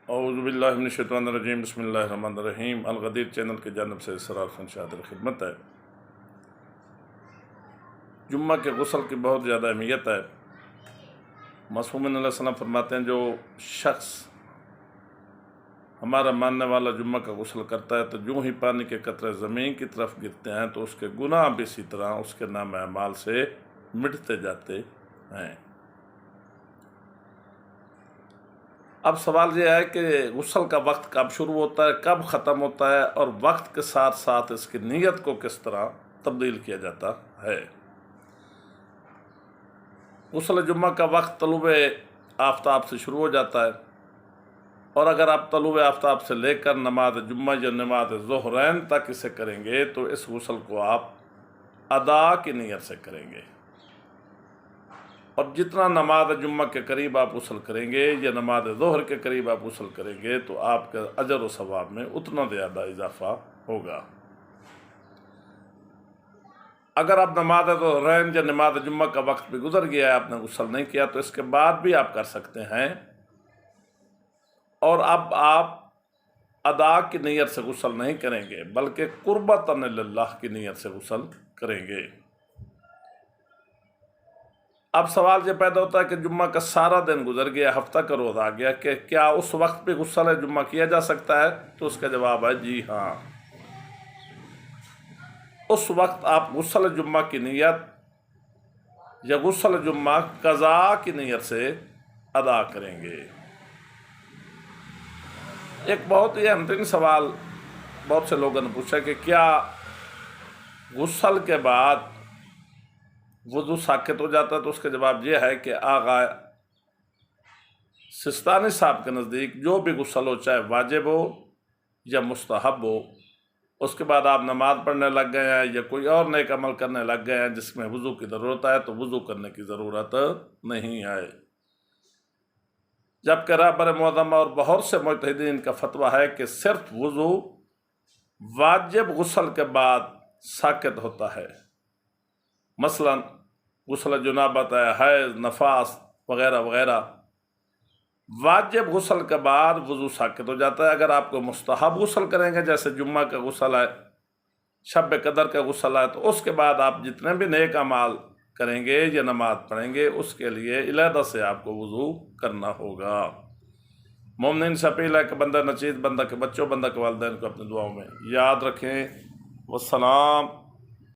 اعوذ باللہ من الشیطان الرجیم بسم اللہ الرحمن الرحیم۔ الغدیر چینل کی جانب سے اسرار خان حاضر خدمت ہے۔ جمعہ کے غسل کی بہت زیادہ اہمیت ہے۔ معصوم علیہ السلام فرماتے ہیں جو شخص ہمارا ماننے والا جمعہ کا غسل کرتا ہے تو جو ہی پانی کے قطرے زمین کی طرف گرتے ہیں تو اس کے گناہ بھی اسی طرح اس کے نام اعمال سے مٹتے جاتے ہیں۔ اب سوال یہ ہے کہ غسل کا وقت کب شروع ہوتا ہے، کب ختم ہوتا ہے، اور وقت کے ساتھ ساتھ اس کی نیت کو کس طرح تبدیل کیا جاتا ہے۔ غسل جمعہ کا وقت طلوع آفتاب سے شروع ہو جاتا ہے، اور اگر آپ طلوع آفتاب سے لے کر نماز جمعہ یا نماز ظہرین تک اسے کریں گے تو اس غسل کو آپ ادا کی نیت سے کریں گے، اور جتنا نماز جمعہ کے قریب آپ غسل کریں گے یا نماز ظہر کے قریب آپ غسل کریں گے تو آپ کے اجر و ثواب میں اتنا زیادہ اضافہ ہوگا۔ اگر آپ نماز ظہرین یا نماز جمعہ کا وقت بھی گزر گیا ہے، آپ نے غسل نہیں کیا، تو اس کے بعد بھی آپ کر سکتے ہیں، اور اب آپ ادا کی نیت سے غسل نہیں کریں گے بلکہ قربتاً اللہ کی نیت سے غسل کریں گے۔ اب سوال یہ پیدا ہوتا ہے کہ جمعہ کا سارا دن گزر گیا، ہفتہ کا روز آ گیا، کہ کیا اس وقت بھی غسل جمعہ کیا جا سکتا ہے؟ تو اس کا جواب ہے جی ہاں۔ اس وقت آپ غسل جمعہ کی نیت یا غسل جمعہ قضاء کی نیت سے ادا کریں گے۔ ایک بہت ہی اہم ترین سوال بہت سے لوگوں نے پوچھا کہ کیا غسل کے بعد وضو ساقط ہو جاتا ہے؟ تو اس کا جواب یہ ہے کہ آغا سستانی صاحب کے نزدیک جو بھی غسل ہو، چاہے واجب ہو یا مستحب ہو، اس کے بعد آپ نماز پڑھنے لگ گئے ہیں یا کوئی اور نیک عمل کرنے لگ گئے ہیں جس میں وضو کی ضرورت ہے، تو وضو کرنے کی ضرورت نہیں ہے، جبکہ رہبر معظم اور بہت سے مجتہدین کا فتویٰ ہے کہ صرف وضو واجب غسل کے بعد ساقط ہوتا ہے، مثلا غسل جنابت ہے، حیض، نفاس وغیرہ وغیرہ۔ واجب غسل کے بعد وضو ساقط ہو جاتا ہے۔ اگر آپ کو مستحب غسل کریں گے، جیسے جمعہ کا غسل ہے، شب قدر کا غسل ہے، تو اس کے بعد آپ جتنے بھی نیک اعمال کریں گے یا نماز پڑھیں گے اس کے لیے علیحدہ سے آپ کو وضو کرنا ہوگا۔ مومنین سے اپیل ہے کہ بندہ نچیز، بندہ کے بچوں، بندہ کے والدین کو اپنے دعاؤں میں یاد رکھیں۔ والسلام۔